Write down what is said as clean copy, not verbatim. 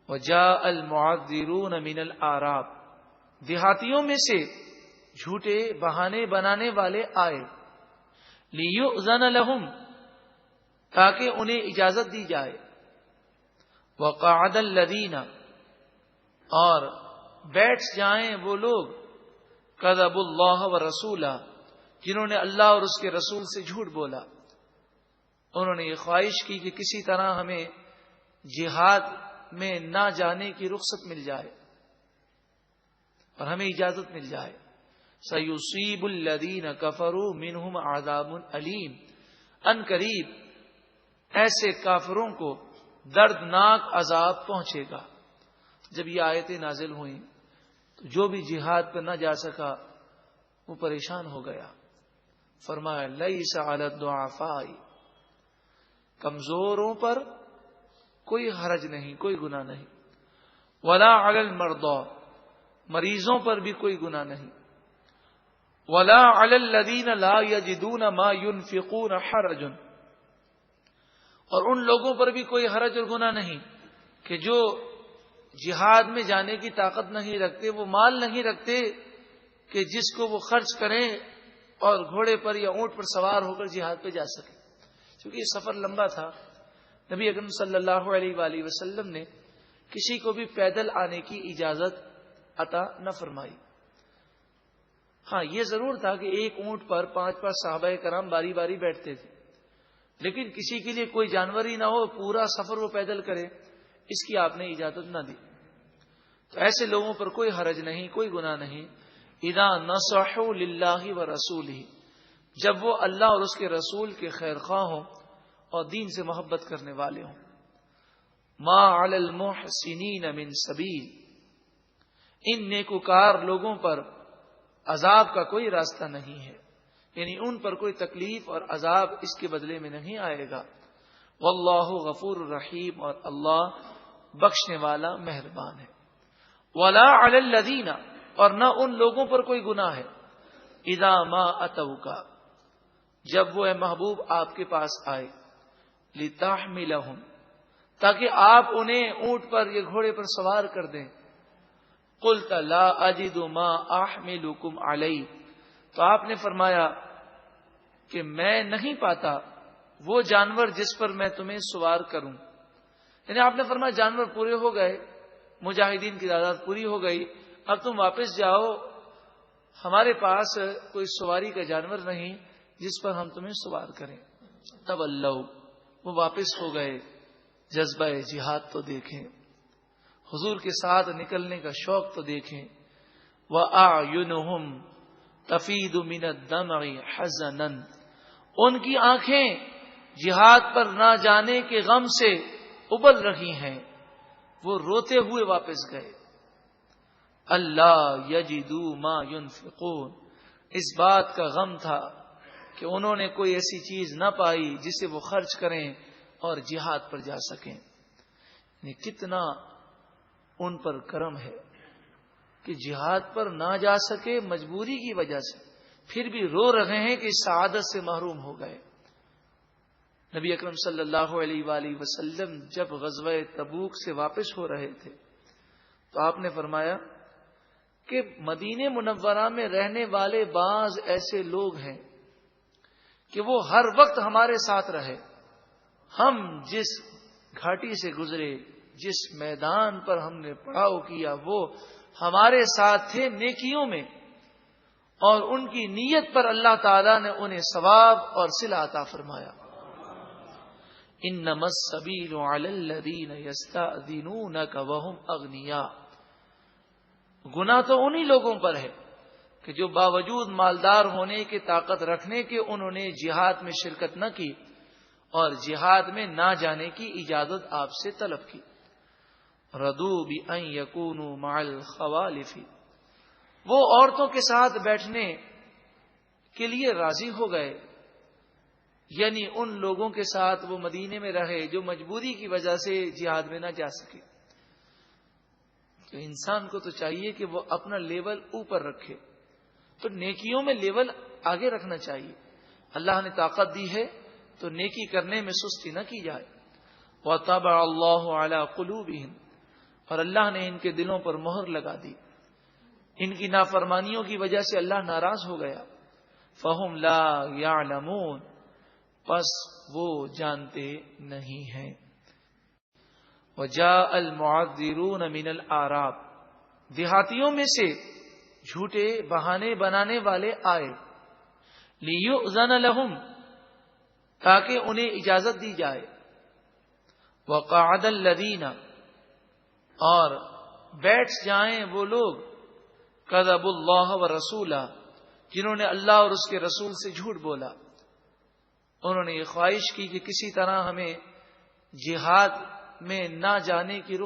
وجاء المعذرون من الاعراب، دیہاتیوں میں سے جھوٹے بہانے بنانے والے آئے، لیؤذن لهم، تاکہ انہیں اجازت دی جائے، وقعد الذین، اور بیٹھ جائیں وہ لوگ، کذبوا اللہ ورسولہ، جنہوں نے اللہ اور اس کے رسول سے جھوٹ بولا۔ انہوں نے یہ خواہش کی کہ کسی طرح ہمیں جہاد میں نہ جانے کی رخصت مل جائے اور ہمیں اجازت مل جائے۔ سَيُصِيبُ الَّذِينَ كَفَرُوا مِنْهُمْ عَذَابٌ أَلِيمٌ، ان قریب ایسے کافروں کو دردناک عذاب پہنچے گا۔ جب یہ آیتیں نازل ہوئیں تو جو بھی جہاد پر نہ جا سکا وہ پریشان ہو گیا۔ فرمایا لَيْسَ عَلَى الضُّعَفَاءِ، کمزوروں پر کوئی حرج نہیں، کوئی گناہ نہیں، وَلَا عَلَى الْمَرْضَىٰ، مریضوں پر بھی کوئی گناہ نہیں، وَلَا عَلَى الَّذِينَ لَا يَجِدُونَ مَا يُنْفِقُونَ حَرَجٌ، اور ان لوگوں پر بھی کوئی حرج اور گناہ نہیں کہ جو جہاد میں جانے کی طاقت نہیں رکھتے، وہ مال نہیں رکھتے کہ جس کو وہ خرچ کریں اور گھوڑے پر یا اونٹ پر سوار ہو کر جہاد پہ جا سکیں، کیونکہ یہ سفر لمبا تھا۔ نبی اکرم صلی اللہ علیہ وآلہ وسلم نے کسی کو بھی پیدل آنے کی اجازت عطا نہ فرمائی۔ ہاں یہ ضرور تھا کہ ایک اونٹ پر 5 صحابہ کرام باری باری بیٹھتے تھے، لیکن کسی کے لیے کوئی جانور ہی نہ ہو، پورا سفر وہ پیدل کرے، اس کی آپ نے اجازت نہ دی۔ تو ایسے لوگوں پر کوئی حرج نہیں، کوئی گناہ نہیں، اذا نصحوا للہ ورسولہ، جب وہ اللہ اور اس کے رسول کے خیر خواہ ہوں اور دین سے محبت کرنے والے ہوں۔ ما علی المحسنین من سبیل، ان نیکوکار لوگوں پر عذاب کا کوئی راستہ نہیں ہے، یعنی ان پر کوئی تکلیف اور عذاب اس کے بدلے میں نہیں آئے گا۔ واللہ غفور الرحیم، اور اللہ بخشنے والا مہربان ہے۔ ولا علی الذین، اور نہ ان لوگوں پر کوئی گناہ ہے، اذا ما اتوک، جب وہ اے محبوب آپ کے پاس آئے، لتحملہم، تاکہ آپ انہیں اونٹ پر یا گھوڑے پر سوار کر دیں، قلت لا اجد ما احملکم علیہ، تو آپ نے فرمایا کہ میں نہیں پاتا وہ جانور جس پر میں تمہیں سوار کروں، یعنی آپ نے فرمایا جانور پورے ہو گئے، مجاہدین کی تعداد پوری ہو گئی، اب تم واپس جاؤ، ہمارے پاس کوئی سواری کا جانور نہیں جس پر ہم تمہیں سوار کریں۔ تب اللہ، وہ واپس ہو گئے۔ جذبہ جہاد تو دیکھیں، حضور کے ساتھ نکلنے کا شوق تو دیکھیں۔ وَأَعْيُنُهُمْ تَفِيضُ مِنَ الدَّمْعِ حَزَنًا، ان کی آنکھیں جہاد پر نہ جانے کے غم سے ابل رہی ہیں، وہ روتے ہوئے واپس گئے۔ اللہ یجدوا ما ينفقون، اس بات کا غم تھا کہ انہوں نے کوئی ایسی چیز نہ پائی جسے وہ خرچ کریں اور جہاد پر جا سکیں۔ یعنی کتنا ان پر کرم ہے کہ جہاد پر نہ جا سکے مجبوری کی وجہ سے، پھر بھی رو رہے ہیں کہ اس سعادت سے محروم ہو گئے۔ نبی اکرم صلی اللہ علیہ وآلہ وسلم جب غزوہ تبوک سے واپس ہو رہے تھے تو آپ نے فرمایا کہ مدینہ منورہ میں رہنے والے بعض ایسے لوگ ہیں کہ وہ ہر وقت ہمارے ساتھ رہے، ہم جس گھاٹی سے گزرے، جس میدان پر ہم نے پڑاؤ کیا، وہ ہمارے ساتھ تھے نیکیوں میں، اور ان کی نیت پر اللہ تعالیٰ نے انہیں ثواب اور صلہ عطا فرمایا۔ انما السبیل علی الذین یستأذنونک وهم اغنیاء، گناہ تو انہی لوگوں پر ہے کہ جو باوجود مالدار ہونے کی طاقت رکھنے کے انہوں نے جہاد میں شرکت نہ کی اور جہاد میں نہ جانے کی اجازت آپ سے طلب کی۔ رضوا بأن یکونوا مع الخوالف، وہ عورتوں کے ساتھ بیٹھنے کے لیے راضی ہو گئے، یعنی ان لوگوں کے ساتھ وہ مدینے میں رہے جو مجبوری کی وجہ سے جہاد میں نہ جا سکے۔ تو انسان کو تو چاہیے کہ وہ اپنا لیول اوپر رکھے، تو نیکیوں میں لیول آگے رکھنا چاہیے۔ اللہ نے طاقت دی ہے تو نیکی کرنے میں سستی نہ کی جائے۔ وَطَبَعَ اللَّهُ عَلَى قُلُوبِهِمْ، اور اللہ نے ان کے دلوں پر مہر لگا دی. ان کی نافرمانیوں کی وجہ سے اللہ ناراض ہو گیا. فہم لا یعلمون، پس وہ جانتے نہیں ہیں. وجاء المعذرون من الاعراب، دیہاتیوں میں سے جھوٹے بہانے بنانے والے آئے. لیؤذن لہم، تاکہ انہیں اجازت دی جائے. وقعد الذین، اور بیٹھ جائیں وہ لوگ کذبوا اللہ ورسولہ، جنہوں نے اللہ اور اس کے رسول سے جھوٹ بولا. انہوں نے یہ خواہش کی کہ کسی طرح ہمیں جہاد میں نہ جانے کی رخصت